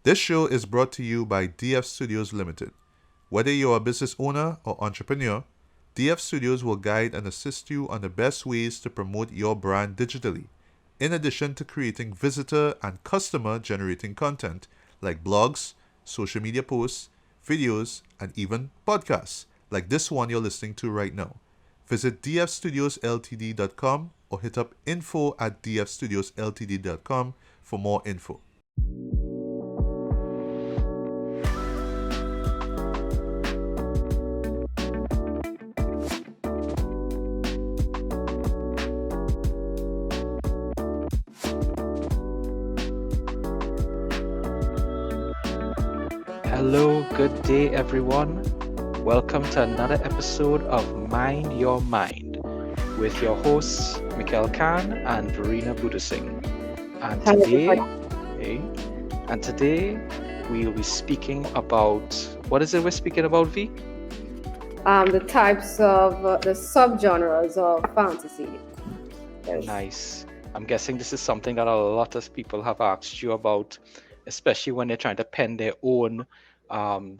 This show is brought to you by DF Studios Limited. Whether you're a business owner or entrepreneur, DF Studios will guide and assist you on the best ways to promote your brand digitally, in addition to creating visitor and customer generating content like blogs, social media posts, videos, and even podcasts like this one you're listening to right now. Visit dfstudiosltd.com or hit up info@dfstudiosltd.com for more info. Hello, good day, everyone. Welcome to another episode of Mind Your Mind with your hosts, Mikkell and Verena Boodoosingh. And Hi, today, everybody. hey, and today we will be speaking about what is it we're speaking about, V? The types of the subgenres of fantasy. Yes. Nice. I'm guessing this is something that a lot of people have asked you about, especially when they're trying to pen their own um,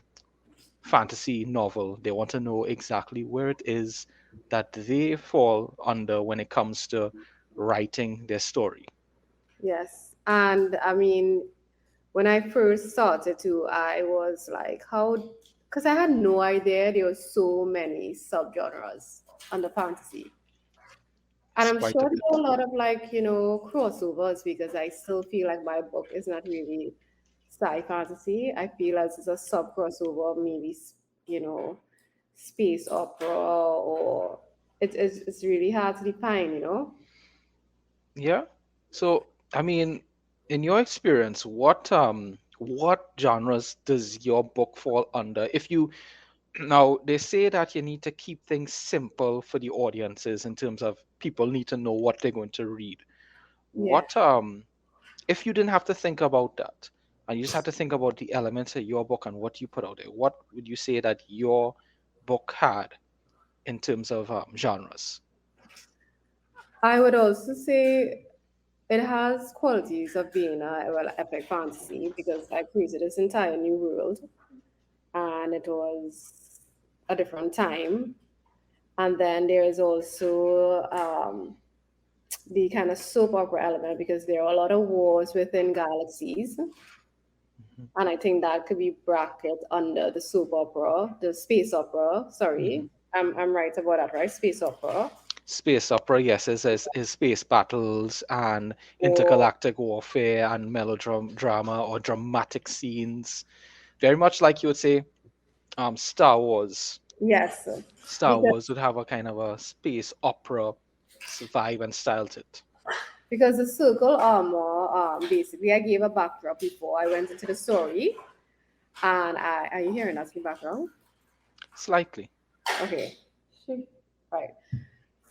fantasy novel. They want to know exactly where it is that they fall under when it comes to writing their story. Yes. And I mean, when I first started to, I was like, how? Because I had no idea there were so many subgenres under fantasy. And It's I'm quite a sure there bit. are a lot of crossovers because I still feel like my book is not really sci fantasy. I feel as it's a sub crossover, maybe you know, space opera or it's really hard to define. Yeah. So, I mean, in your experience, what genres does your book fall under? If you now they say that you need to keep things simple for the audiences in terms of people need to know what they're going to read. Yeah. What if you didn't have to think about that and you just had to think about the elements of your book and what you put out there, what would you say that your book had in terms of genres? I would also say it has qualities of being epic fantasy because I created this entire new world and it was a different time. And then there is also the kind of soap opera element because there are a lot of wars within galaxies. Mhm, And I think that could be bracketed under the soap opera, the space opera. mhm. Sorry, I'm right about that, right? Space opera. Space opera, yes, is space battles and Or intergalactic warfare and melodrama or dramatic scenes. Very much like you would say Star Wars. yes, Star because Wars would have a kind of a space opera vibe and style to it. because the circle armor, basically, I gave a backdrop before I went into the story, and are you hearing us in the background? Slightly. Okay, right.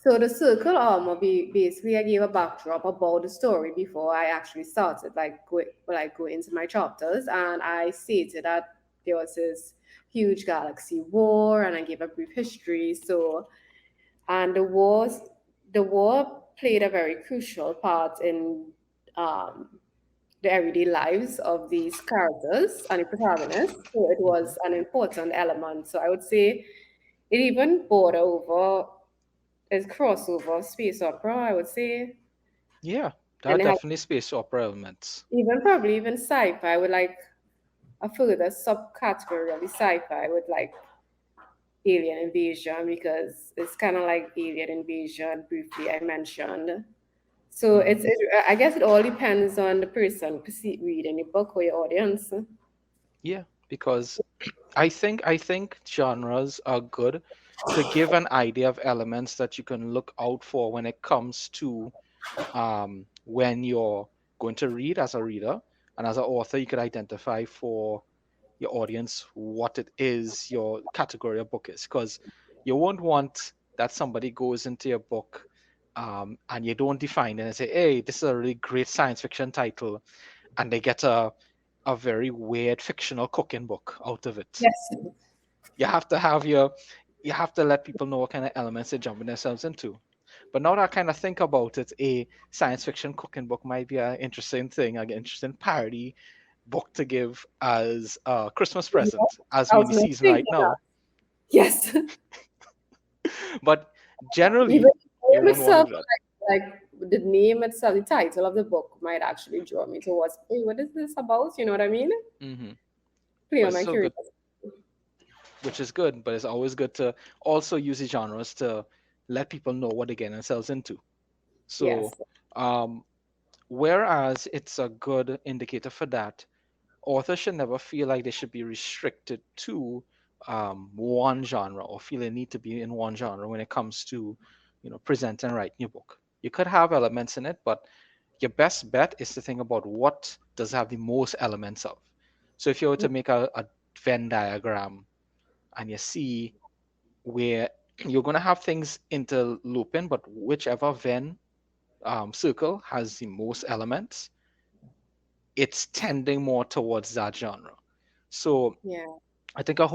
So the circle armor, basically, I gave a backdrop about the story before I actually started, go into my chapters, and I stated that there was this huge galaxy war, and I gave a brief history. So, and the war played a very crucial part in um, the everyday lives of these characters and the protagonists. So it Mhm. was an important element. So I would say it even border over is crossover space opera, I would say. Yeah, there are And it has definitely space opera elements. even probably even sci-fi with like a further subcategory of the sci-fi with like alien invasion because it's kind of like alien invasion briefly I mentioned. So Mhm. I guess it all depends on the person reading the book or your audience. Yeah, because I think genres are good to give an idea of elements that you can look out for when it comes to when you're going to read as a reader, and as an author you could identify for your audience what it is your category of book is, because you won't want that somebody goes into your book and you don't define it and say, hey, this is a really great science fiction title, and they get a very weird fictional cooking book out of it. Yes. You have to you have to let people know what kind of elements they're jumping themselves into. But now that I kind of think about it, a science fiction cooking book might be an interesting thing, like an interesting parody book to give as a Christmas Yeah, present, as I we're in was the not season right thinking that. now. Yes. But Even generally, the you name wouldn't want to itself, do that. like the name itself, the title of the book might actually draw me towards, hey, what is this about? You know what I mean? Hmm. Play But on it's my so good, curiosity. which is good. But it's always good to also use the genres to let people know what they're getting themselves into. So, Yes. um, whereas it's a good indicator for that, authors should never feel like they should be restricted to one genre or feel they need to be in one genre when it comes to, present and write your book. You could have elements in it, but your best bet is to think about what does have the most elements of. So if you were to make a Venn diagram and you see where you're going to have things interlooping, but whichever Venn circle has the most elements, it's tending more towards that genre. So Yeah. I think a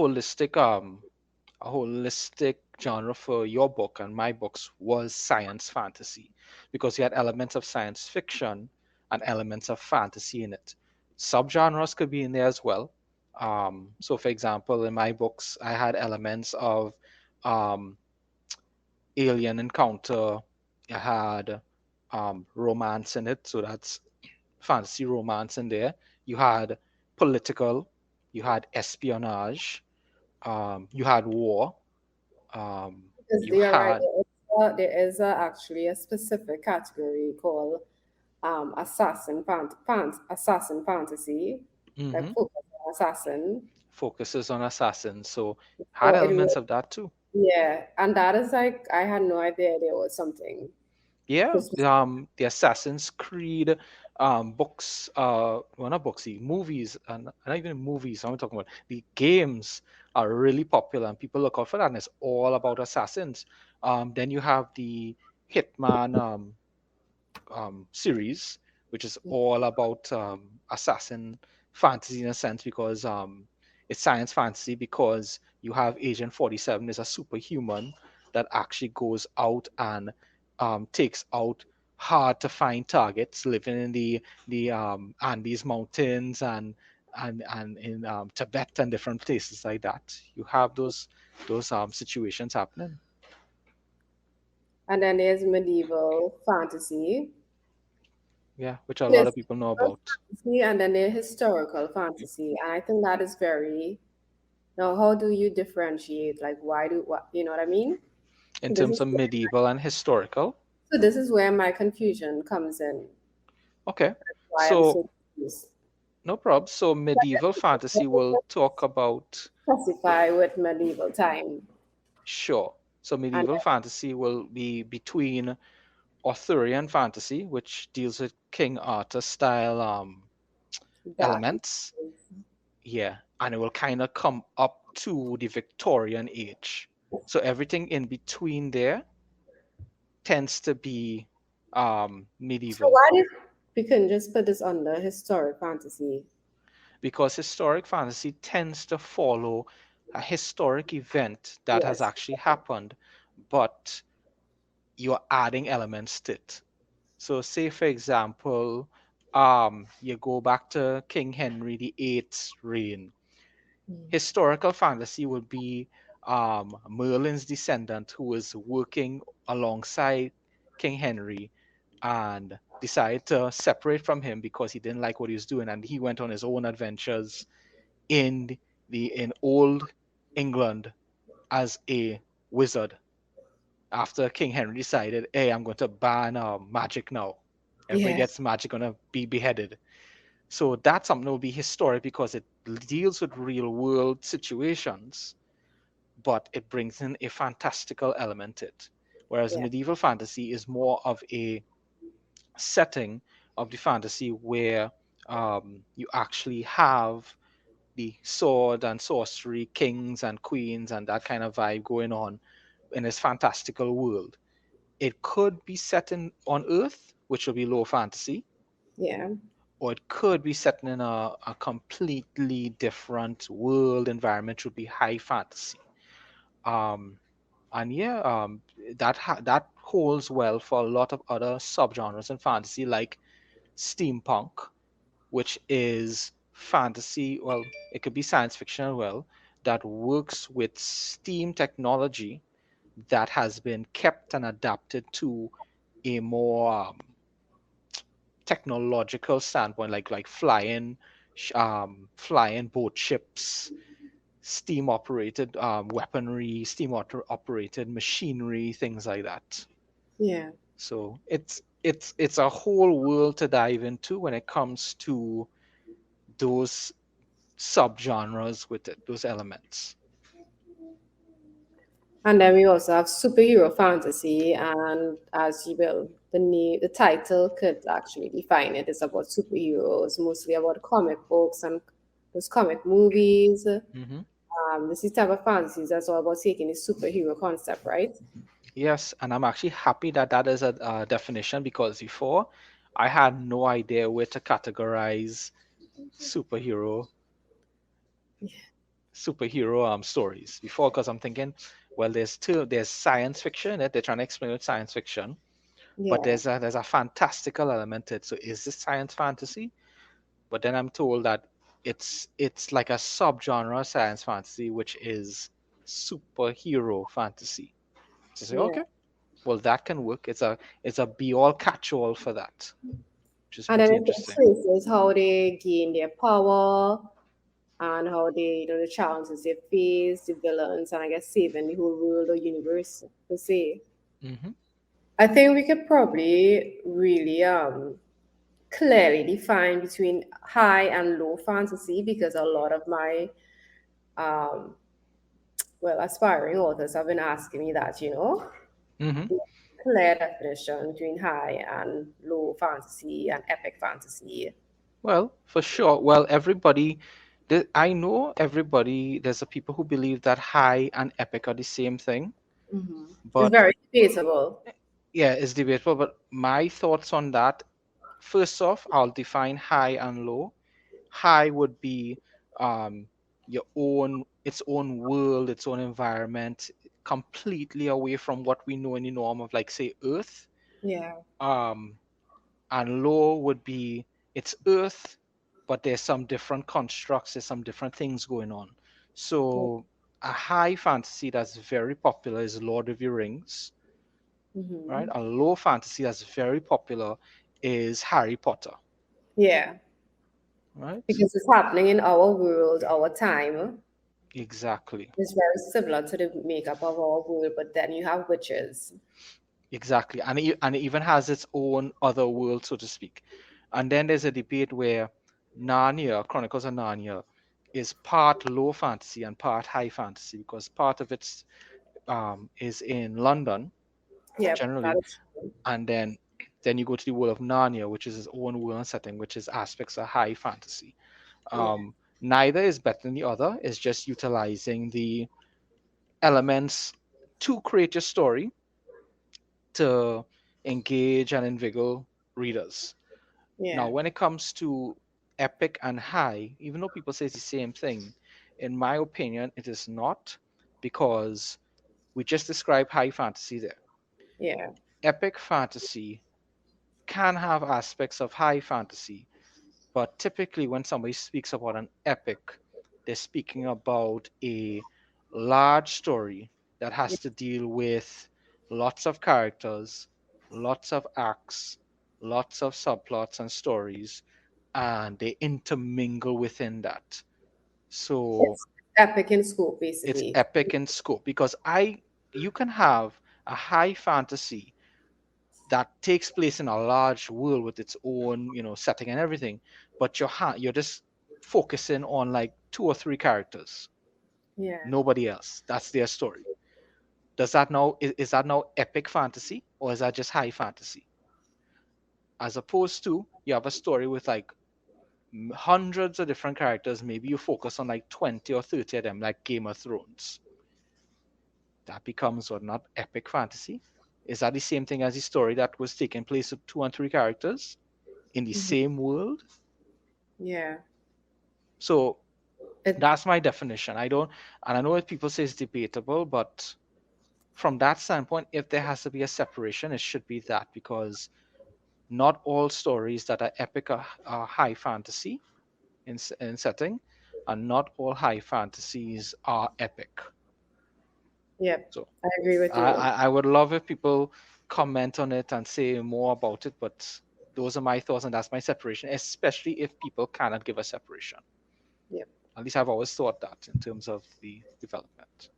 holistic genre for your book and my books was science fantasy because you had elements of science fiction and elements of fantasy in it. Subgenres could be in there as well. So, for example, in my books, I had elements of um, alien encounter. I had romance in it, so that's fantasy romance in there. You had political, you had espionage, you had war, Because you you're right. had. There is actually a specific category called assassin fantasy, like Mhm. focus on assassin. Focuses on assassins, so had So it elements was, of that too. yeah, and that is like I had no idea there was something Yeah, Christmas. the Assassin's Creed books, well, not books, the movies, and not even movies. I'm talking about the games are really popular, and people look out for that. And it's all about assassins. Then you have the Hitman series, which is all about assassin fantasy in a sense because it's science fantasy because you have Agent 47 is a superhuman that actually goes out and takes out hard to find targets living in the Andes mountains and in Tibet and different places like that. You have those situations happening. And then there's medieval fantasy. Yeah, which a lot There's of people know medieval about fantasy and then there's historical fantasy. And I think that is very, now how do you differentiate? Like why do what you know what I mean? in So this terms is of medieval and historical. so this is where my confusion comes in. Okay, Why I'm so so confused. no problem. So medieval fantasy will talk about, Specify with medieval time sure. So and medieval fantasy will be between Arthurian fantasy, which deals with King Arthur style then dark. elements. Yeah, and it will kind of come up to the Victorian age. So everything in between there tends to be So medieval why did we can just put this under historic fantasy? because historic fantasy tends to follow a historic event that has Yes. actually happened, but you're adding elements to it. So, say for example, you go back to King Henry VIII's reign. Historical fantasy would be Merlin's descendant who was working alongside King Henry and decided to separate from him because he didn't like what he was doing, and he went on his own adventures in in old England as a wizard after King Henry decided, hey, I'm going to ban magic now. Everybody Yes. gets magic gonna be beheaded. So that's something that will be historic because it deals with real world situations, but it brings in a fantastical element to it. Whereas Yeah. medieval fantasy is more of a setting of the fantasy where you actually have the sword and sorcery, kings and queens, and that kind of vibe going on in this fantastical world. It could be set in on Earth, which will be low fantasy, Yeah. or it could be set in a completely different world environment, which would be high fantasy. Um, and yeah, that holds well for a lot of other subgenres in fantasy, like steampunk, which is fantasy, well, it could be science fiction as well, that works with steam technology that has been kept and adapted to a more technological standpoint, like flying boat ships, steam operated weaponry, steam operated machinery, things like that. Yeah. So it's a whole world to dive into when it comes to those subgenres with it, those elements. And then we also have superhero fantasy, and as you will, the title could actually define it. It's about superheroes, mostly about comic books and those comic movies. Hmm. This is type of fantasies that's all about taking the superhero concept, right? Yes, and I'm actually happy that that is a definition, because before I had no idea where to categorize superhero stories before, because I'm thinking, well, there's science fiction in it. They're trying to explain it science fiction, but Yeah, there's a fantastical element to it. So is this science fantasy? But then I'm told that it's like a subgenre of science fantasy, which is superhero fantasy. So I say, yeah. okay, well, that can work. It's a be all catch all for that, which is And then pretty it interesting. traces how they gain their power and how they, the challenges they face, the villains, and I guess saving the whole world or universe per se. Hmm. I think we could probably really clearly define between high and low fantasy because a lot of my um, well aspiring authors have been asking me that, Hmm. the clear definition between high and low fantasy and epic fantasy. Well, for sure. Well, I know everybody. There's a people who believe that high and epic are the same thing, It's but very debatable. yeah, it's debatable. But my thoughts on that, first off, I'll define high and low. High would be um, its own world, its own environment, completely away from what we know in the norm of, like, say, Earth. Yeah, Um, and low would be it's Earth, but there's some different constructs, there's some different things going on. yeah, So a high fantasy that's very popular is Lord of the Rings, right? hmm, A low fantasy that's very popular is Harry Potter, yeah. right? Because it's happening in our world, our time. Exactly. It's very similar to the makeup of our world, but then you have witches. Exactly. And it even has its own other world, so to speak. And then there's a debate where Narnia, Chronicles of Narnia, is part low fantasy and part high fantasy, because part of it is in London Yep, that generally, is and then you go to the world of Narnia, which is its own world and setting, which is aspects of high fantasy. yeah, Neither is better than the other. It's just utilizing the elements to create your story to engage and invigorate readers. Now, yeah, when it comes to epic and high, even though people say it's the same thing, in my opinion, it is not, because we just described high fantasy there. yeah, Epic fantasy can have aspects of high fantasy, but typically when somebody speaks about an epic, they're speaking about a large story that has to deal with lots of characters, lots of acts, lots of subplots and stories, and they intermingle within that. So it's epic in scope, it's basically. epic in scope, because I you can have a high fantasy that takes place in a large world with its own, setting and everything, but you're just focusing on like two or three characters, Yeah, nobody else. That's their story. Does that now is that now epic fantasy, or is that just high fantasy? As opposed to you have a story with like hundreds of different characters, maybe you focus on like 20 or 30 of them, like Game of Thrones. That becomes what, not epic fantasy? Is that the same thing as the story that was taking place with two and three characters in the hmm, same world? yeah. So It, that's my definition. I don't, and I know that people say it's debatable, but from that standpoint, if there has to be a separation, it should be that, because not all stories that are epic are high fantasy, in setting, and not all high fantasies are epic. Yep, So I agree with you. I would love if people comment on it and say more about it, but those are my thoughts, and that's my separation, especially if people cannot give a separation. Yep. At least I've always thought that in terms of the development.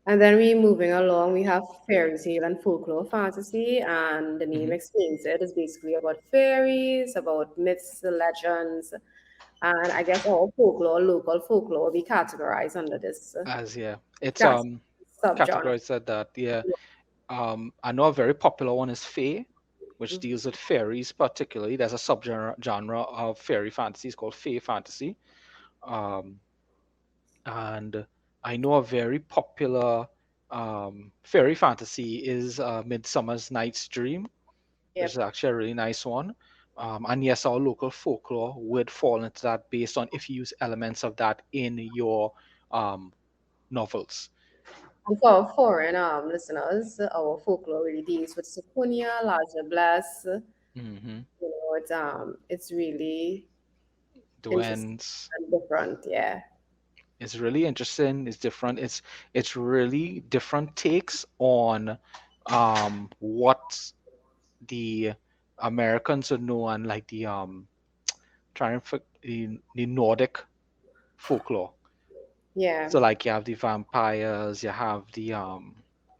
And then we moving along, we have fairy tale and folklore fantasy, and the name Hmm. explains it. It's basically about fairies, about myths, legends, and I guess all folklore, local folklore, will be categorized under this As yeah, it's cat- subgenre. categorized at that. Yeah. I know a very popular one is Fae, which Mhm. deals with fairies particularly. There's a genre of fairy fantasy. It's called Fae fantasy. Um, and I know a very popular fairy fantasy is Midsummer's Night's Dream, which is Yep. actually a really nice one. And yes, our local folklore would fall into that based on if you use elements of that in your um, novels. And for our foreign listeners, our folklore really deals with Supunia, Larger Bless. Hmm. It's really interesting Duendes. and different. Yeah. It's really interesting. It's different. It's really different takes on what the Americans would know and like the Nordic folklore. Yeah. So like you have the vampires, you have the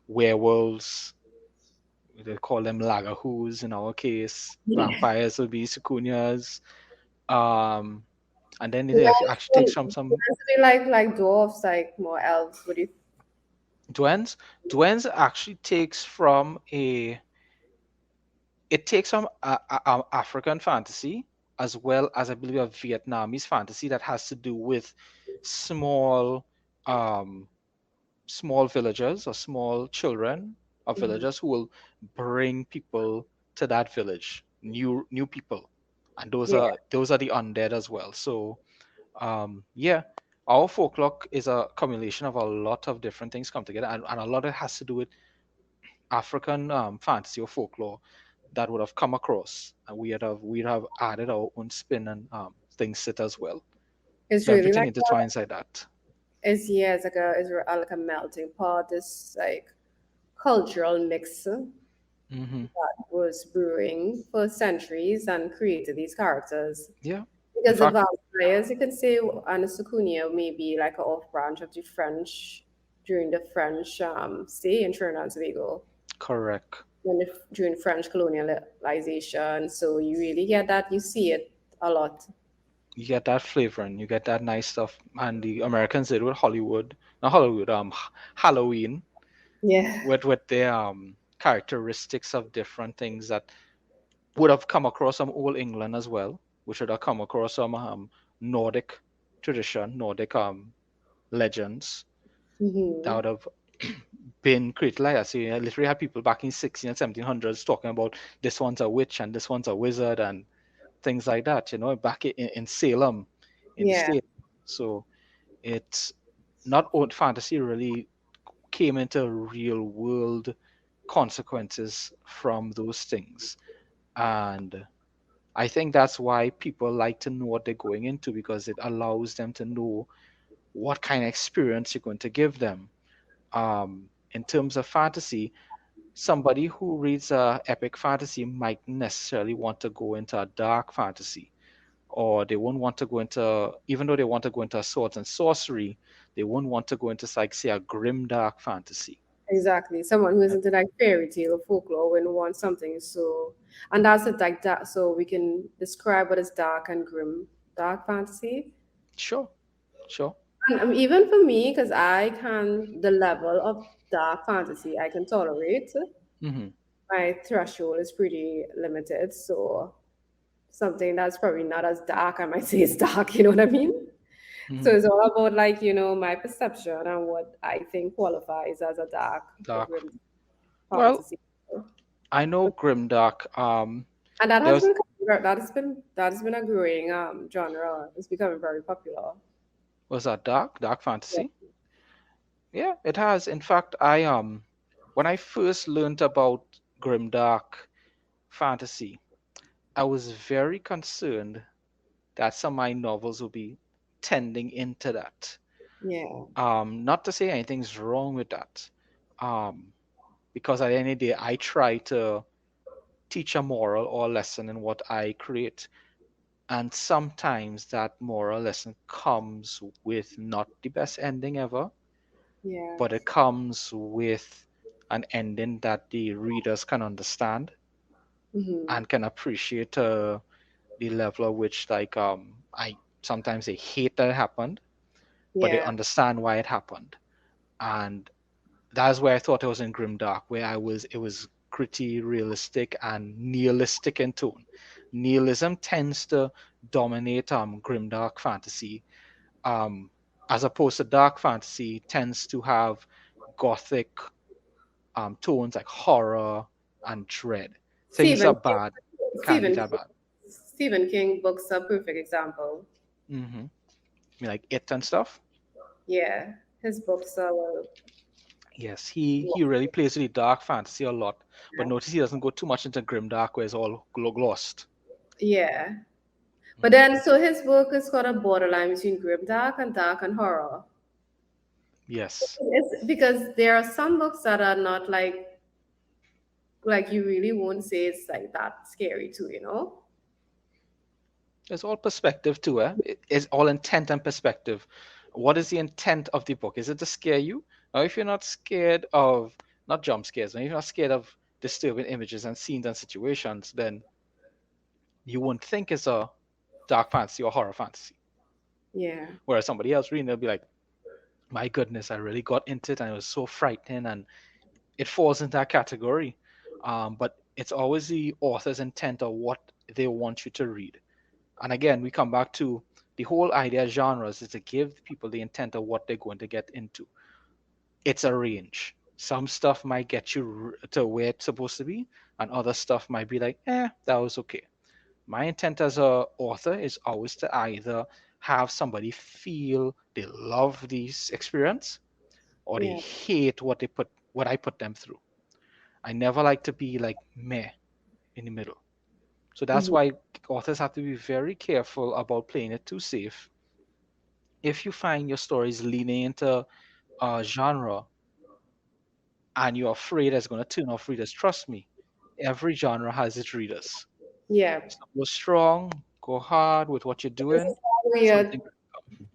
werewolves. They call them lagahoos in our case. Vampires would be sicunias. Um, and then it actually takes from some Duendes be like dwarfs, like more elves. What do you? duendes. Duendes actually takes from a it takes from African fantasy as well as I believe a Vietnamese fantasy that has to do with small um, small villagers or small children of Mhm. villagers who will bring people to that village, new people, and Yeah, those are the undead as well. So yeah, our folklore is a accumulation of a lot of different things come together, and a lot of it has to do with African fantasy or folklore that would have come across, and we'd have added our own spin and things sit as well. it's So really everything like intertwines like that. it's like a melting pot. This like cultural mix Hmm. was brewing for centuries and created these characters. Yeah. In Because the fact, vampires, you can say, and the Sukunia may be like an off branch of the French during the French stay in Trinidad and Tobago, correct. during French colonialization. So you really get that. You see it a lot. You get that flavor and you get that nice stuff. And the Americans did with Hollywood, not Hollywood, Halloween, Yeah. with their characteristics of different things that would have come across some old England as well, which would have come across some Nordic tradition, Nordic legends that Hmm. would have been created. Like I say, I literally had people back in 16 and 1700s talking about this one's a witch and this one's a wizard and things like that, back in Salem, in the Yeah. state. So it's not old fantasy really came into real world consequences from those things. And I think that's why people like to know what they're going into because it allows them to know what kind of experience you're going to give them. In terms of fantasy, somebody who reads epic fantasy might necessarily want to go into a dark fantasy, or they won't want to go into, even though they want to go into swords and sorcery, they won't want to go into, like, say, a grim dark fantasy. Exactly. Someone who is into like fairy tale or folklore when want something so, and that's it like that. So we can describe what is dark and grim, dark fantasy. Sure, sure. And even for me, because I can, the level of dark fantasy I can tolerate, Hmm. my threshold is pretty limited. So something that's probably not as dark, I might say is dark, you know what I mean? So Hmm. it's all about like, my perception and what I think qualifies as a dark or Dark. grim Well, fantasy. I know grim dark. And that There has was been a growing genre. It's becoming very popular. that dark Yeah. fantasy. Yeah, it has. In fact, I when I first learned about grimdark fantasy, I was very concerned that some of my novels will be tending into that. Yeah. Not to say anything's wrong with that, um, because at the end of the day, I try to teach a moral or a lesson in what I create. And sometimes that moral lesson comes with not the best ending ever, Yeah. but it comes with an ending that the readers can understand Mm-hmm. and can appreciate the level of which, like, I sometimes they hate that it happened, but they Yeah. understand why it happened. And that's where I thought I was in Grimdark, where it was gritty, realistic, and nihilistic in tone. Nihilism tends to dominate Grimdark fantasy, um, as opposed to dark fantasy tends to have gothic tones like horror and dread. Things are Stephen King. bad, can be Stephen that King. bad. Stephen King books are a perfect example. Hmm. I mean, like it and stuff. Yeah, his books are well. Yes, he really plays with the dark fantasy a lot, but Yeah. notice he doesn't go too much into grimdark, where it's all glossed. Yeah. But Hmm. then, so his work is got a borderline between grimdark and dark and horror. Yes, It's because there are some books that are not like you really won't say it's like that scary too, you know? it's all perspective too. It's all intent and perspective. What is the intent of the book? Is it to scare you? Now, if you're not scared of, not jump scares, if you're not scared of disturbing images and scenes and situations, then you won't think it's a dark fantasy or horror fantasy. Yeah. Whereas somebody else reading, they'll be like, my goodness, I really got into it and it was so frightening, and it falls into that category. But it's always the author's intent of what they want you to read. And again, we come back to the whole idea of genres is to give people the intent of what they're going to get into. It's a range. Some stuff might get you to where it's supposed to be, and other stuff might be like, that was okay. My intent as a author is always to either have somebody feel they love this experience or they Yeah. hate what I put them through. I never like to be like meh in the middle. So that's Hmm. why authors have to be very careful about playing it too safe. If you find your stories leaning into a genre and you're afraid it's going to turn off readers, trust me, every genre has its readers. Yeah. So go strong, go hard with what you're This doing. is why Something.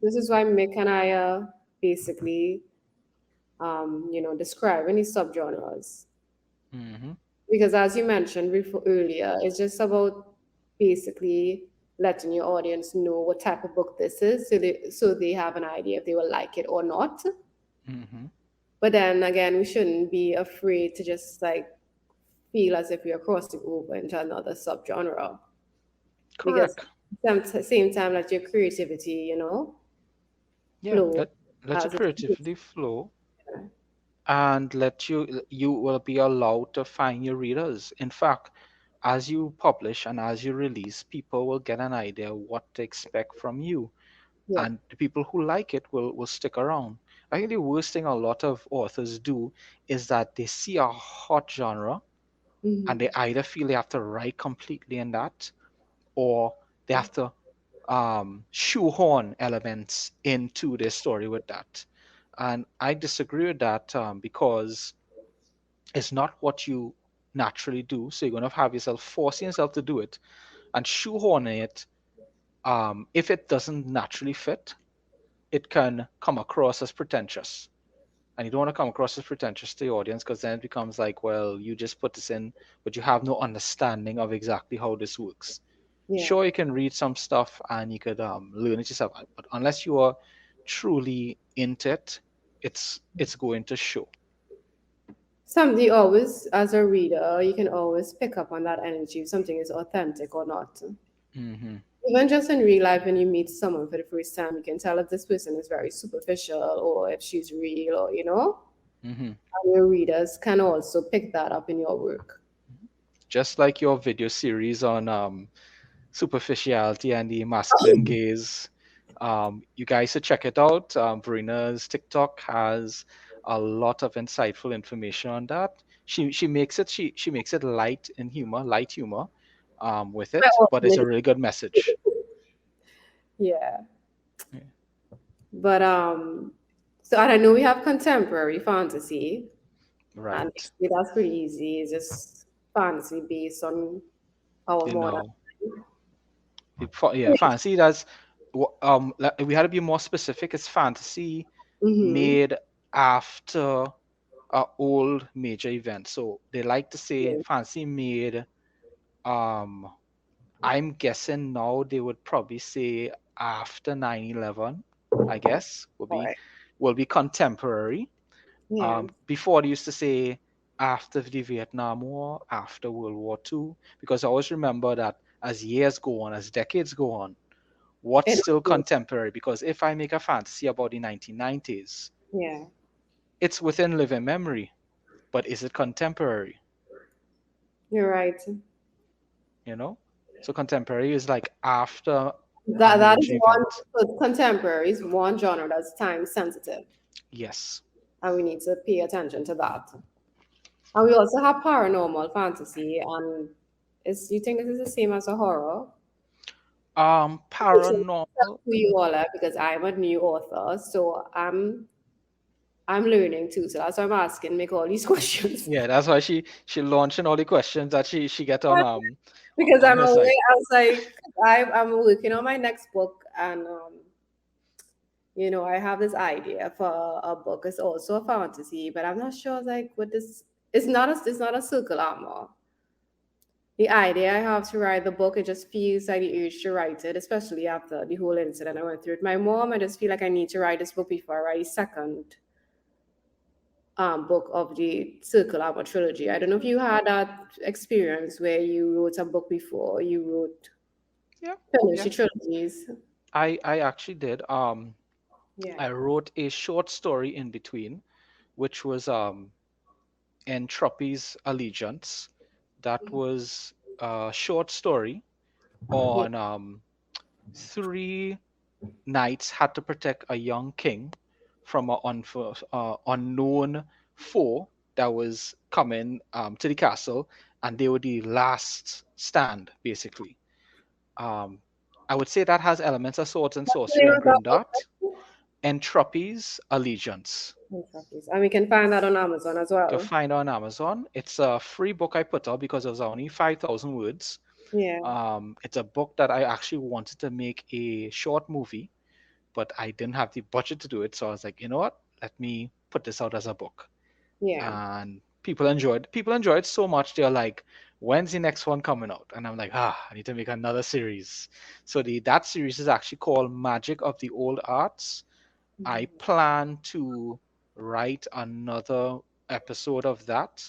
this is why Mick and I are basically, describe any subgenres. Hmm. Because as you mentioned before earlier, it's just about basically letting your audience know what type of book this is, so they have an idea if they will like it or not. Hmm. But then again, we shouldn't be afraid to just like feel as if we are crossing over into another subgenre, because Correct. at the same time let your creativity, Yeah. flow Let your as it's creativity flow, and you will be allowed to find your readers. In fact, as you publish and as you release, people will get an idea what to expect from you, yeah. and the people who like it will stick around. I think the worst thing a lot of authors do is that they see a hot genre and Hmm. they either feel they have to write completely in that, or they have to shoehorn elements into their story with that. And I disagree with that, because it's not what you naturally do. So you're going to have yourself forcing yourself to do it and shoehorning it. If it doesn't naturally fit, it can come across as pretentious. And you don't want to come across as pretentious to the audience, because then it becomes like, well, you just put this in, but you have no understanding of exactly how this works. Yeah. Sure, you can read some stuff and you could learn it yourself, but unless you are truly into it, it's going to show. Something always, as a reader, you can always pick up on that energy if something is authentic or not. Hmm. Even just in real life, when you meet someone for the first time, you can tell if this person is very superficial or if she's real, or Hmm. and your readers can also pick that up in your work. Just like your video series on superficiality and the masculine gaze. You guys should check it out. Verena's TikTok has a lot of insightful information on that. She makes it light humor with I it, but it's often, a really good message. Yeah. Yeah. But so and I know we have contemporary fantasy, and Right. basically that's pretty easy. It's just fantasy based on our You modern. know, yeah, fantasy. That's we had to be more specific. It's fantasy Mm-hmm. made after a old major event. So they like to say fantasy made. Um, I'm guessing now they would probably say after 9/11. I guess All right. will be contemporary. Yeah. Before they used to say after the Vietnam War, after World War II, because I always remember that as years go on, as decades go on, what's It, still contemporary? Because if I make a fantasy about the 1990s, yeah. it's within living memory, but is it contemporary? You're right. You know? So contemporary is like after a That is major one event. so contemporary is one genre that's time sensitive, Yes. and we need to pay attention to that. And we also have paranormal fantasy, and is you think this is the same as a horror? It's Paranormal. who you all are because I'm a new author, so I'm learning too. So that's why I'm asking, make all these questions. Yeah, that's why she launching all the questions that she get Because on I'm her away. site. I was like, I'm working on my next book, and I have this idea for a book. It's also a fantasy, but I'm not sure like what this. It's not a circle armor. The idea I have to write the book, it just feels like the urge to write it, especially after the whole incident I went through with my mom. I just feel like I need to write this book before I write the second book of the Circle Armor trilogy. I don't know if you had that experience where you wrote a book before you wrote Yeah, finish yeah. the trilogies. I actually did. Yeah. I wrote a short story in between, which was Entropy's Allegiance. That was a short story Yeah. on three knights had to protect a young king from an unknown foe that was coming to the castle, and they were the last stand, basically. Um, I would say that has elements of swords and What's the sorcery name and of that grim book? dart. Entropy's Allegiance. And we can find that on Amazon as You can well. find it on Amazon. It's a free book I put out because it was only 5,000 words. Yeah. It's a book that I actually wanted to make a short movie, but I didn't have the budget to do it. So I was like, you know what? Let me put this out as a book. Yeah. And people enjoyed so much they're like, when's the next one coming out? And I'm like, I need to make another series. So the that series is actually called Magic of the Old Arts. I plan to write another episode of that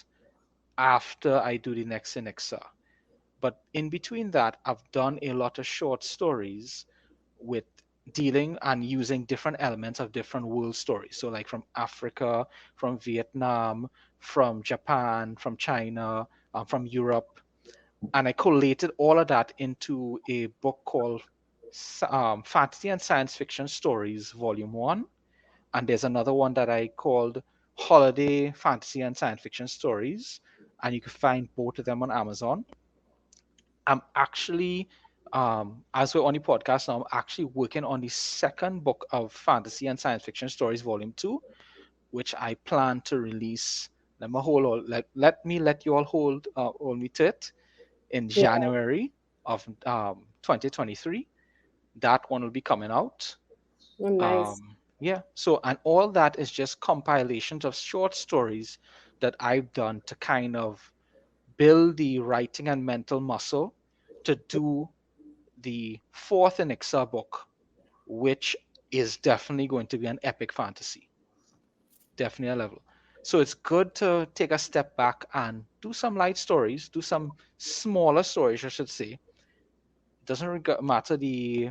after I do the next Inixa. But in between that, I've done a lot of short stories with dealing and using different elements of different world stories. So, like from Africa, from Vietnam, from Japan, from China, from Europe. And I collated all of that into a book called Fantasy and Science Fiction Stories, Volume 1. And there's another one that I called Holiday Fantasy and Science Fiction Stories. And you can find both of them on Amazon. I'm actually, as we're on the podcast now, I'm actually working on the second book of fantasy and science fiction stories, volume two, which I plan to release. Let you all hold me to it in Yeah. January of 2023. That one will be coming out. Oh, nice. Yeah. So, and all that is just compilations of short stories that I've done to kind of build the writing and mental muscle to do the fourth Anixa book, which is definitely going to be an epic fantasy, definitely a level. So it's good to take a step back and do some light stories, do some smaller stories, I should say. It doesn't matter the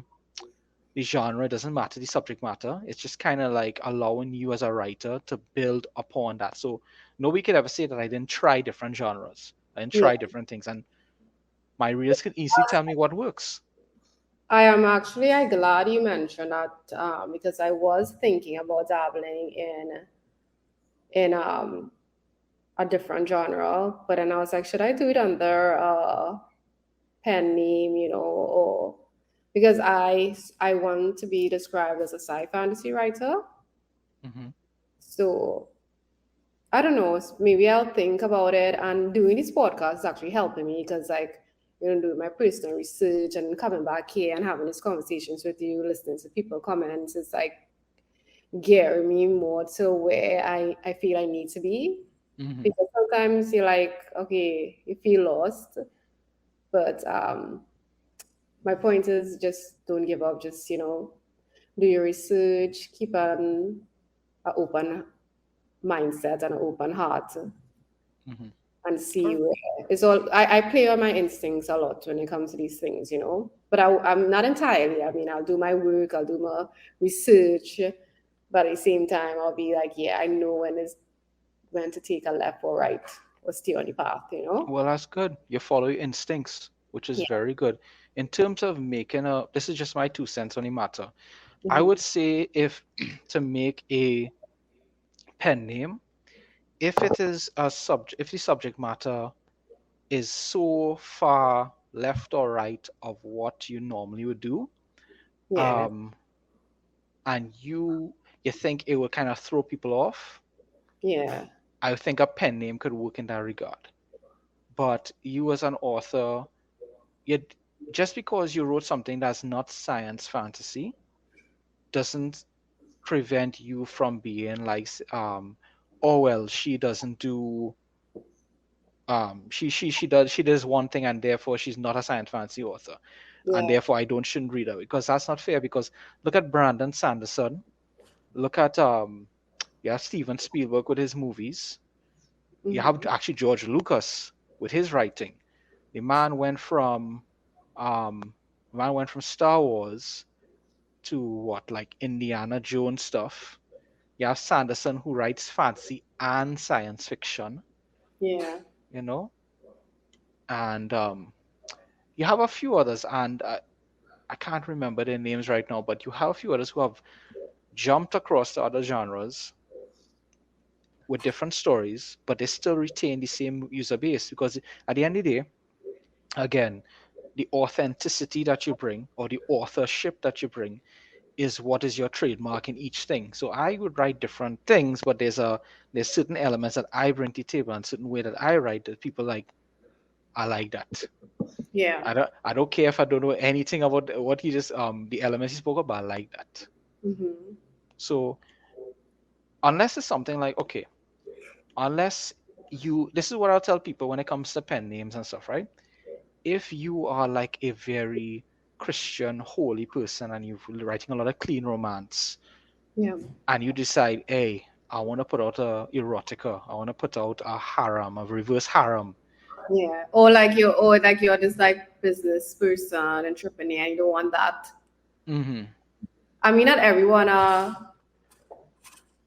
genre, it doesn't matter the subject matter. It's just kind of like allowing you as a writer to build upon that. So nobody could ever say that I didn't try different genres. I didn't Yeah. try different things, and my readers can easily tell me what works. I am actually glad you mentioned that because I was thinking about dabbling in a different genre, but then I was like, should I do it under pen name, or because I want to be described as a sci fantasy writer. Mm-hmm. So I don't know. Maybe I'll think about it. And doing this podcast is actually helping me because, like, doing my personal research and coming back here and having these conversations with you, listening to people comments, it's like gearing me more to where I feel I need to be. Mm-hmm. Because sometimes you're like, okay, you feel lost, but my point is just don't give up. Just do your research, keep an open mindset and an open heart, Mm-hmm. and see Well, where it's all. I play on my instincts a lot when it comes to these things. But I'm not entirely. I mean, I'll do my work, I'll do my research, but at the same time, I'll be like, yeah, I know when to take a left or right or stay on the path. well, that's good. You follow your instincts, which is Yeah. very good. In terms of making a, this is just my 2 cents on the matter. I Hmm. would say if to make a pen name, if it is a subject, if the subject matter is so far left or right of what you normally would do, Yeah. um, and you think it will kind of throw people off, Yeah. I think a pen name could work in that regard. But you as an author, you just because you wrote something that's not science fantasy doesn't prevent you from being like oh well, she doesn't do she does one thing and therefore she's not a science fantasy author, and Yeah. therefore I don't shouldn't read her, because that's not fair. Because look at Brandon Sanderson, look at you have Steven Spielberg with his movies, you have Hmm. actually George Lucas with his writing. The man went from um Star Wars to what, like Indiana Jones stuff. You have Sanderson who writes fantasy and science fiction, Yeah. you know, and you have a few others, and I can't remember their names right now, but you have a few others who have jumped across to other genres with different stories, but they still retain the same user base, because at the end of the day, again, the authenticity that you bring or the authorship that you bring is what is your trademark in each thing. So I would write different things, but there's certain elements that I bring to the table and certain way that I write that people like. I like that. Yeah. I don't care if I don't know anything about what he just the elements he spoke about. I like that. Hmm. So unless it's something like, okay, unless you, this is what I'll tell people when it comes to pen names and stuff, right? If you are like a very Christian holy person and you're writing a lot of clean romance, Yeah. and you decide, hey, I want to put out a erotica, I want to put out a harem, a reverse harem. Yeah. Or like you're just like business person, entrepreneur. You don't want that. Mm-hmm. I mean, not everyone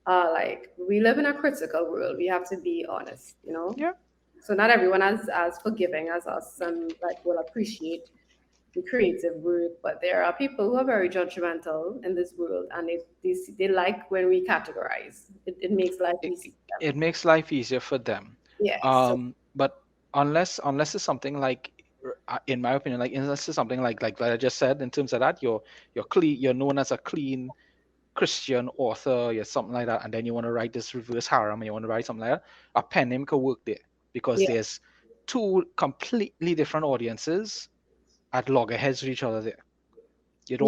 like we live in a critical world. We have to be honest. Yeah. So not everyone as forgiving as us and like will appreciate the creative work, but there are people who are very judgmental in this world, and they like when we categorize. It makes life it, easy for them. it makes life easier for them. Yeah. So But unless it's something like, in my opinion, like unless it's something like I just said, in terms of that, you're clean, you're known as a clean Christian author, you're something like that, and then you want to write this reverse harem and you want to write something like that, a pen name could work there, because yeah, there's two completely different audiences at loggerheads with each other there. yeah, You don't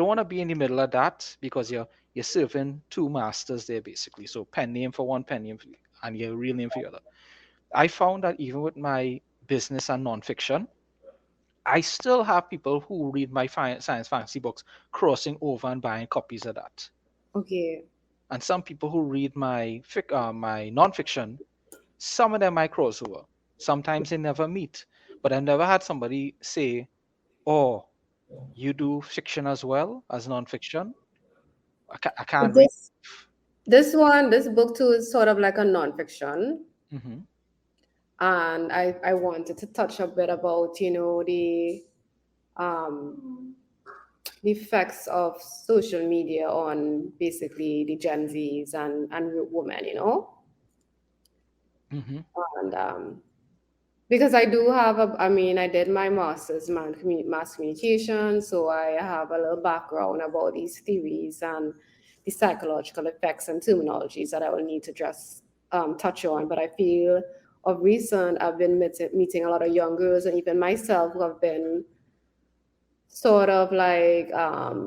want to be in the middle of that, because you're serving two masters there basically. So pen name for one, pen name for, and your real name for the other. I found that even with my business and nonfiction, I still have people who read my science fantasy books crossing over and buying copies of that. okay. And some people who read my nonfiction, some of them I cross over. Sometimes they never meet, but I never had somebody say, "Oh, you do fiction as well as nonfiction." I can't read. This book too is sort of like a nonfiction, Hmm. and I wanted to touch a bit about um the effects of social media on basically the Gen Zs and women, Hmm. and Because I do have a, I mean, I did my master's in mass communication, so I have a little background about these theories and the psychological effects and terminologies that I will need to just touch on. But I feel of recent, I've been meeting a lot of young girls and even myself who have been sort of like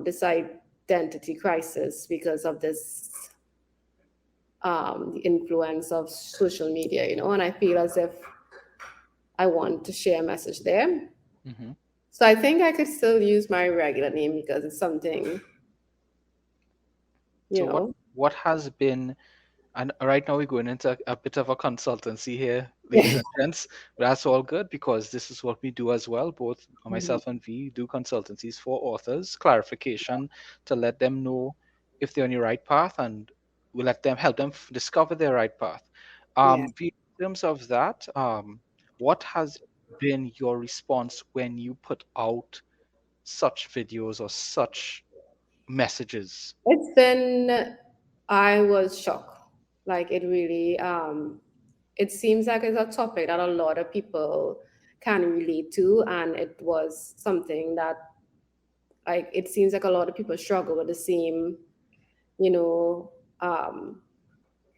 this identity crisis because of this the influence of social media, you know, and I feel as if I want to share a message there. Hmm. So I think I could still use my regular name because it's something, you So know. what has been, and right now we're going into a bit of a consultancy here, ladies and gents. But that's all good because this is what we do as well. Both Mhm. myself and V do consultancies for authors, clarification to let them know if they're on the right path, and we let them help them discover their right path. Yeah. V, in terms of that, what has been your response when you put out such videos or such messages? It's been, I was shocked. Like it really, it seems like it's a topic that a lot of people can relate to. And it was something that, like, it seems like a lot of people struggle with the same, you know,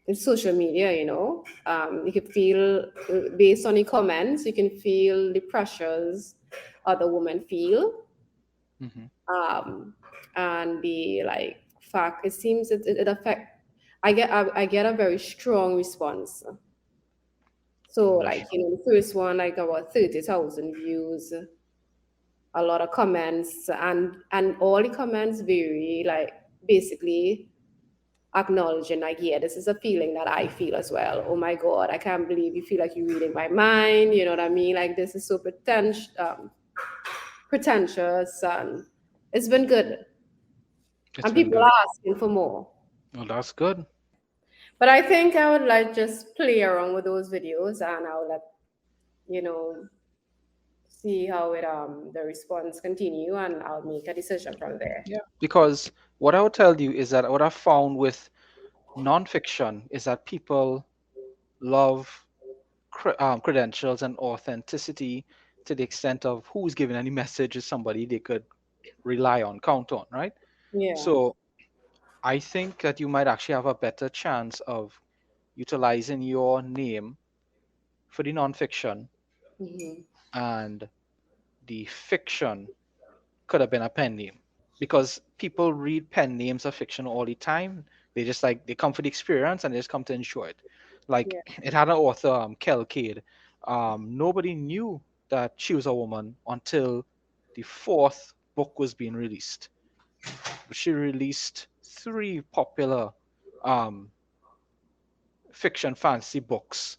in social media, you know. You can feel, based on the comments, you can feel the pressures other women feel. Hmm. Um, and the like fact, it seems it affect, I get a very strong response. So Oh, like, you know, the first one, like about 30,000 views, a lot of comments, and all the comments very like basically acknowledging like, yeah, this is a feeling that I feel as well. Oh my god, I can't believe you feel like you're reading my mind, you know what I mean? Like this is so pretentious, and it's been good, it's and been people good. are asking for more. Well, that's good. But I think I would like just play around with those videos, and I'll let you know, see how it the response continue, and I'll make a decision from there. Yeah, because what I would tell you is that what I found with nonfiction is that people love credentials and authenticity to the extent of who's giving any message is somebody they could rely on, count on, right? Yeah. So I think that you might actually have a better chance of utilizing your name for the nonfiction, Hmm. and the fiction could have been a pen name, because people read pen names of fiction all the time. They just like they come for the experience and they just come to enjoy it. Like Yeah. it had an author, Kel Cade. Nobody knew that she was a woman until the fourth book was being released. She released three popular um, fiction fantasy books,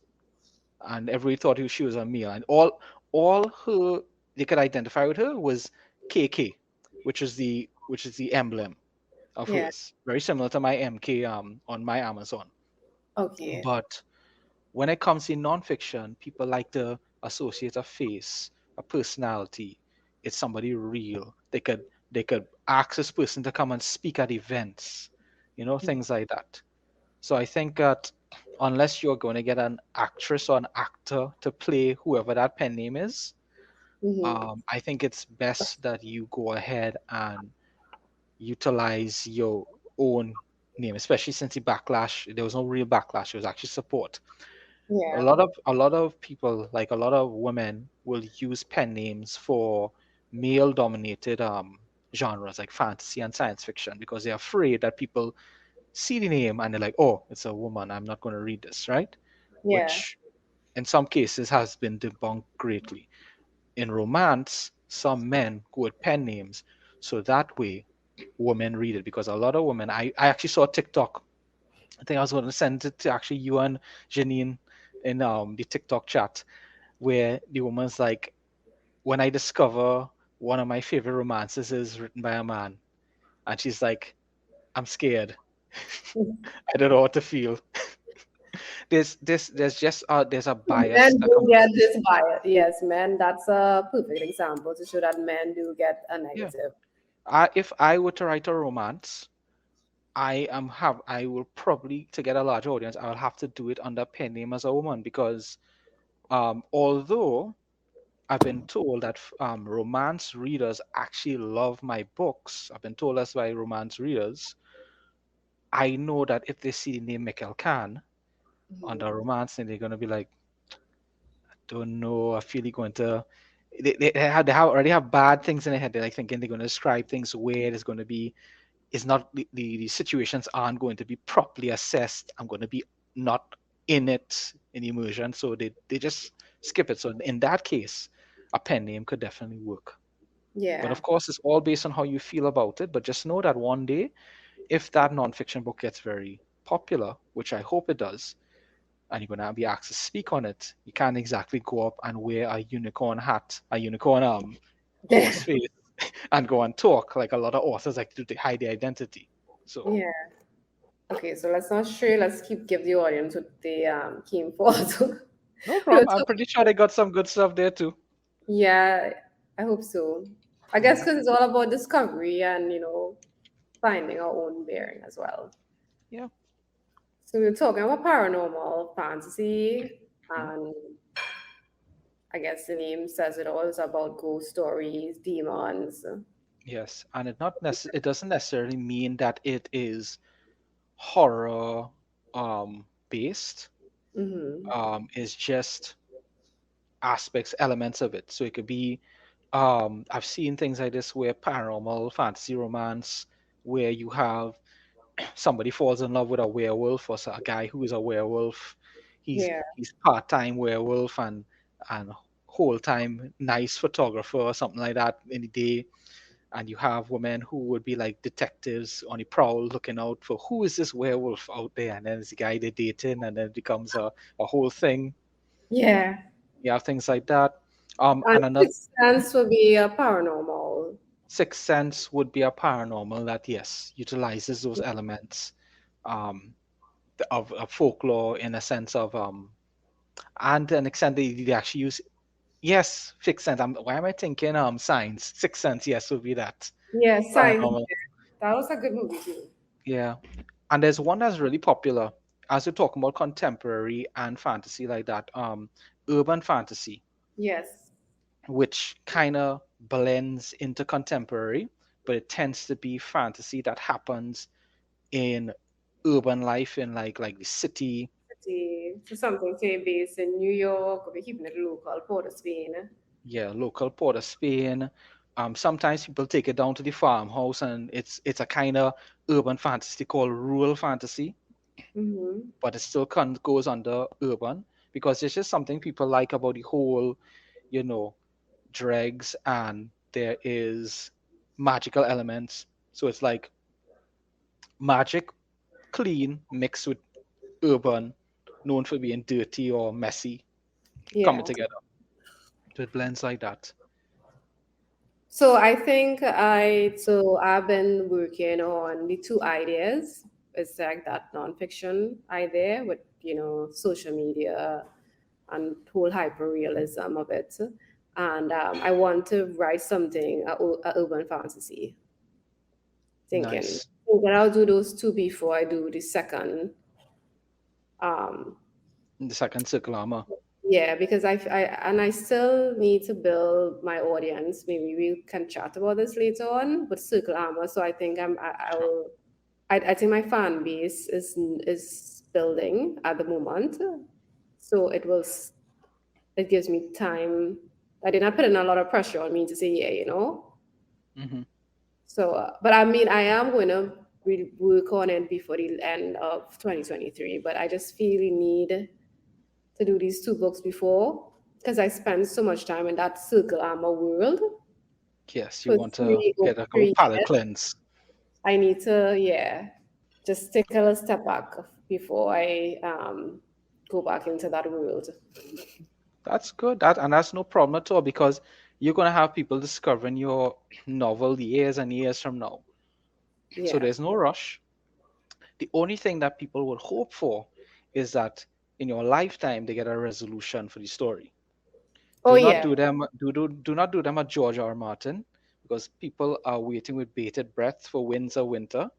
and everybody thought she was a male, and all her they could identify with her was KK, which is the emblem of Yeah. hers, very similar to my MK on my Amazon. Okay. But when it comes in nonfiction, people like to associate a face, a personality. It's somebody real. They could ask this person to come and speak at events, things like that. So I think that unless you're going to get an actress or an actor to play whoever that pen name is, Hmm. I think it's best that you go ahead and utilize your own name, especially since the backlash, there was no real backlash, it was actually support. A Yeah. lot of a lot of people, like a lot of women, will use pen names for male dominated genres like fantasy and science fiction because they're afraid that people see the name and they're like, oh, it's a woman, I'm not going to read this, right? Yeah. Which in some cases has been debunked greatly. In romance, some men go with pen names so that way women read it, because a lot of women, I actually saw a TikTok. I think I was going to send it to actually you and Janine in the TikTok chat, where the woman's like, when I discover one of my favorite romances is written by a man, and she's like, I'm scared. I don't know what to feel. There's just there's a bias Men that do comes get with it. this bias. Yes, men. That's a perfect example to show that men do get a Yeah. negative. If I were to write a romance, I will probably, to get a larger audience, I will have to do it under pen name as a woman, because Although I've been told that romance readers actually love my books. I've been told that's by romance readers. I know that if they see the name Mikkell Khan on the Mhm. romance, then they're gonna be like, don't know. I feel you're going to. They already have bad things in their head. They're like thinking they're going to describe things where it's going to be. It's not the situations aren't going to be properly assessed. I'm going to be not in it in immersion, so they just skip it. So in that case, a pen name could definitely work. But Yeah. of course, it's all based on how you feel about it. But just know that one day, if that nonfiction book gets very popular, which I hope it does, and you're gonna be asked to speak on it, you can't exactly go up and wear a unicorn hat, a unicorn horse face, and go and talk like a lot of authors like to do to hide their identity. So Yeah. Okay, so let's not stray. Let's give the audience what they came for. So no we were problem. I'm talking. pretty sure they got some good stuff there too. Yeah, I hope so. I guess Yeah, because it's all about discovery and finding our own bearing as well. yeah. So we were talking about paranormal fantasy, Mhm. and I guess the name says it all. It's about ghost stories, demons. Yes, and it doesn't necessarily mean that it is horror based. Mm-hmm. It's just aspects, elements of it. So it could be I've seen things like this where paranormal fantasy romance where you have somebody falls in love with a werewolf or a guy who is a werewolf. Yeah, He's part-time werewolf and whole-time nice photographer or something like that in the day. And you have women who would be like detectives on the prowl looking out for who is this werewolf out there, and then it's the guy they're dating, and then it becomes a whole thing. yeah. You have things like that. And And another Sixth Sense will be a paranormal. Sixth Sense would be a paranormal that, yes, utilizes those elements um, of folklore in a sense of, and to an extent they actually use, yes, Sixth Sense. Why am I thinking science? Sixth Sense, yes, would be that Yeah, Science. paranormal. That was a good movie too. Yeah, and there's one that's really popular as we're talking about contemporary and fantasy like that. Urban fantasy, Yes. which kind of blends into contemporary, but it tends to be fantasy that happens in urban life in like the city. So something say based in New York, or we keeping it local, Port of Spain. Yeah, local port of Spain. Sometimes people take it down to the farmhouse, and it's a kind of urban fantasy called rural fantasy, Mm-hmm. but it still goes under urban because it's just something people like about the whole, you know, dregs, and there is magical elements. So it's like magic clean mixed with urban, known for being dirty or messy, coming Yeah. together. So it blends like that. So I think I've been working on the two ideas. It's like that nonfiction idea with social media and whole hyper realism of it, and I want to write something a urban fantasy. Nice. Thinking I'll do those two before I do the second. Um, The second circle armor. yeah, because I still need to build my audience. Maybe we can chat about this later on. But Circle Armor, so I think I think my fan base is building at the moment. So it gives me time. I did not put in a lot of pressure on me to say yeah. Hmm. So, but I mean, I am going to work on it before the end of 2023. But I just feel the need to do these two books before because I spent so much time in that Circle Armor world Yes, you for want to over get a good 3 palate years. cleanse. I need to, yeah, just take a little step back before I go back into that world. That's good. That's no problem at all because you're gonna have people discovering your novel years and years from now. So Yeah. there's no rush. The only thing that people would hope for is that in your lifetime they get a resolution for the story. Oh, Do yeah. them do not do them a George R. R. Martin because people are waiting with bated breath for Winds of Winter,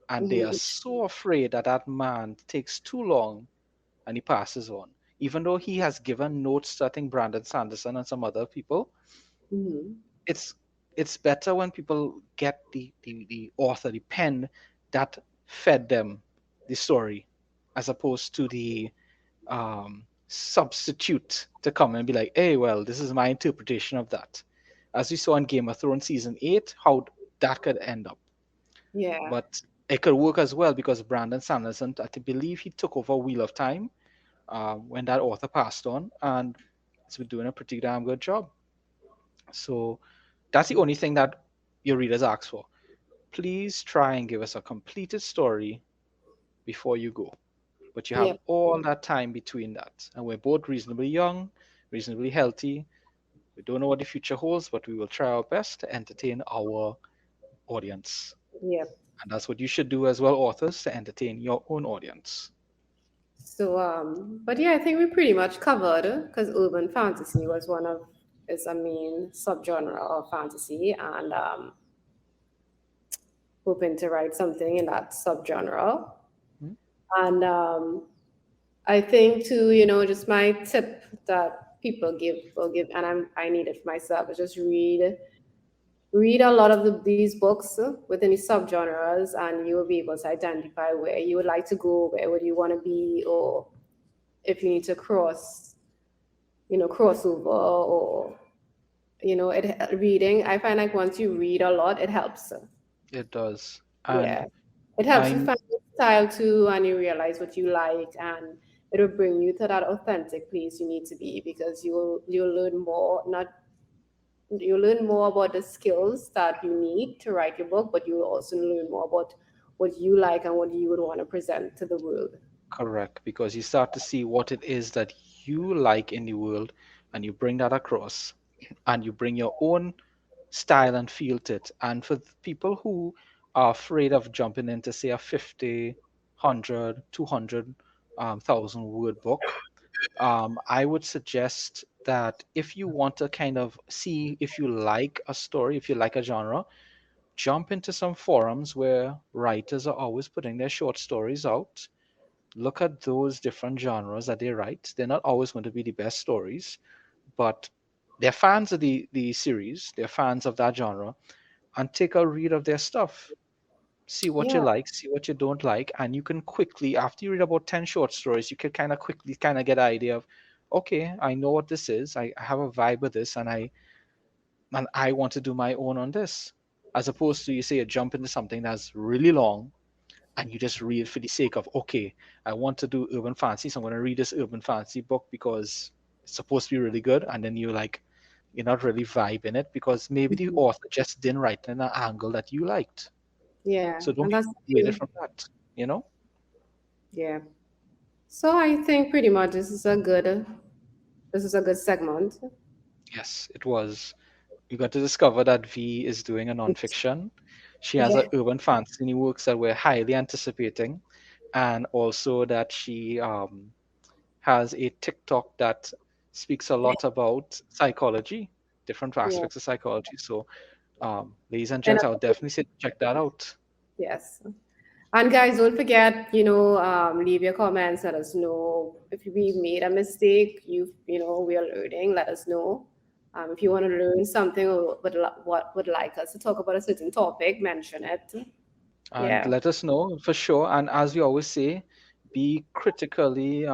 and they are Hmm. so afraid that that man takes too long and he passes on. even though he has given notes to I think Brandon Sanderson and some other people, Hmm. it's it's better when people get the author, the pen that fed them the story, as opposed to the substitute to come and be like, hey, well, this is my interpretation of that. As we saw in Game of Thrones season 8, how that could end up. Yeah, But it could work as well because Brandon Sanderson, believe he took over Wheel of Time when that author passed on, and he's been doing a pretty damn good job. So that's the only thing that your readers ask for. Please try and give us a completed story before you go. But you have yeah, all that time between that. And we're both reasonably young, reasonably healthy. We don't know what the future holds, but we will try our best to entertain our audience. yeah. And that's what you should do as well, authors, to entertain your own audience. So, but yeah, I think we pretty much covered because urban fantasy was one of is a main subgenre of fantasy, and hoping to write something in that subgenre. Hmm? And I think too, you know, just my tip that people give will give, and I need it for myself is just read a lot of these books within the subgenres, and you will be able to identify where you would like to go, where would you want to be, or if you need to crossover, or reading. I find like once you read a lot, it helps. It does. Yeah, And it helps you I find your style too, and you realize what you like, and it will bring you to that authentic place you need to be because you'll learn more. Not You'll learn more about the skills that you need to write your book, but you'll also learn more about what you like and what you would want to present to the world. correct because you start to see what it is that you like in the world and you bring that across and you bring your own style and feel to it. And for people who are afraid of jumping into, say, a 50, 100, 200, 1,000 word book, I would suggest that if you want to kind of see if you like a story, if you like a genre, jump into some forums where writers are always putting their short stories out. Look at those different genres that they write. They're not always going to be the best stories, but they're fans of the series, they're fans of that genre, and take a read of their stuff. See what you Yeah, like, see what you don't like, and you can quickly, after you read about 10 short stories, you can kind of quickly kind of get an idea of, okay, I know what this is. I have a vibe with this, and I want to do my own on this. As opposed to you say you jump into something that's really long and you just read for the sake of, okay, I want to do urban fantasy, so I'm going to read this urban fantasy book because it's supposed to be really good, and then you're not really vibing it because maybe the mhm, author just didn't write in an angle that you liked. yeah, So don't and be that's the motivated thing. from that, you know? Yeah. So I think pretty much this is a good segment. Yes, it was. You got to discover that V is doing a nonfiction. She has Yeah, a urban fantasy works that we're highly anticipating, and also that she has a TikTok that speaks a lot about psychology, different yeah. aspects of psychology. So, ladies and And gents, I would definitely say check that out. yes. And guys, don't forget, leave your comments. Let us know if we made a mistake. We are learning. Let us know. If you want to learn something or what would like us to talk about a certain topic, mention it. And Yeah, let us know for sure. And as we always say, be critically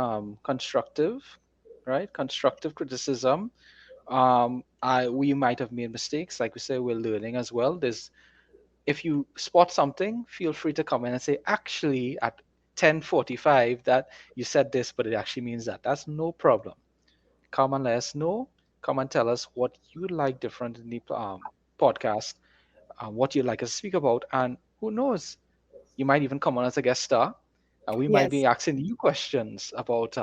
constructive, right? Constructive criticism. We might have made mistakes. Like we say, we're learning as well. If you spot something, feel free to come in and say, actually, at 10:45, that you said this, but it actually means that. That's no problem. Come and let us know. Come and tell us what you'd like different in the podcast, what you'd like us to speak about, and who knows, you might even come on as a guest star, and we might yes. be asking you questions about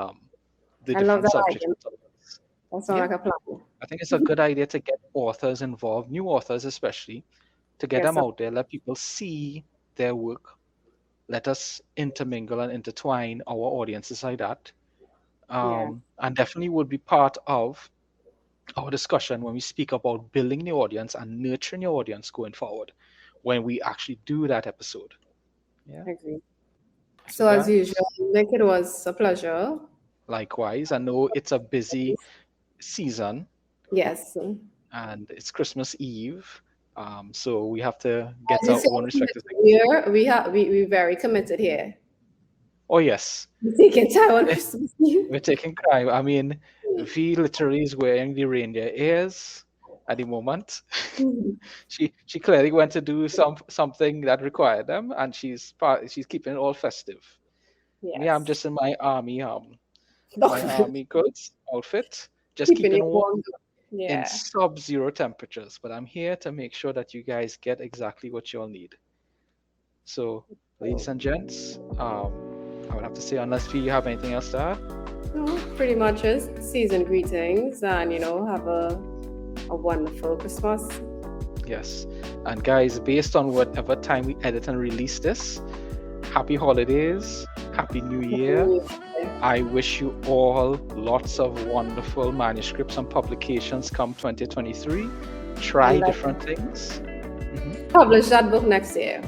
the I love different that subjects idea. and topics. That sounds Yeah, like a plan. I think it's a good idea to get authors involved, new authors especially, to get Yes, them out there, let people see their work, let us intermingle and intertwine our audiences like that. yeah, And definitely would be part of our discussion when we speak about building the audience and nurturing your audience going forward when we actually do that episode. Yeah. I agree. So, So as guys, usual, Nick, it was a pleasure. Likewise, I know it's a busy season Yes. and it's Christmas Eve. So we have to As get you our say, own respective things. here we very committed here. Oh yes, We're taking time on Christmas Eve. we're taking crime. I mean, V literally is wearing the reindeer ears at the moment. Mhm. She clearly went to do something that required them, and she's keeping it all festive. Me, I'm Yes. just in my Keeping army goods outfit, just keeping you warm warm. in Yeah. sub-zero temperatures. But I'm here to make sure that you guys get exactly what you'll need. So, ladies and gents, I would have to say, unless you have anything else to add, No, pretty much is season greetings, and have a wonderful Christmas. yes. And guys, based on whatever time we edit and release this, happy holidays, happy new year. I wish you all lots of wonderful manuscripts and publications come 2023. Try And like different things. Mhm. publish that book next year.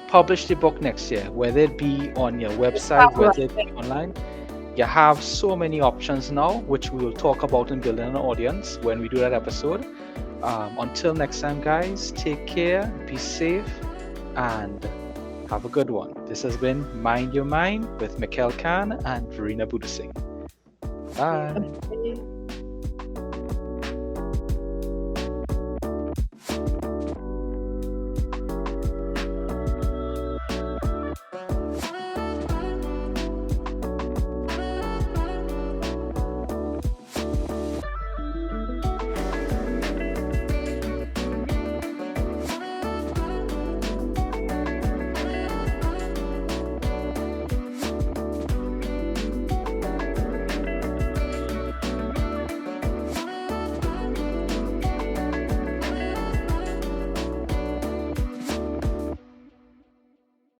Publish the book next year, whether it be on your website, whether it be online. You have so many options now, which we will talk about in building an audience when we do that episode. Until next time, guys, take care, be safe, and have a good one. This has been Mind Your Mind with Mikkell Khan and Verena Boodoosingh. Bye.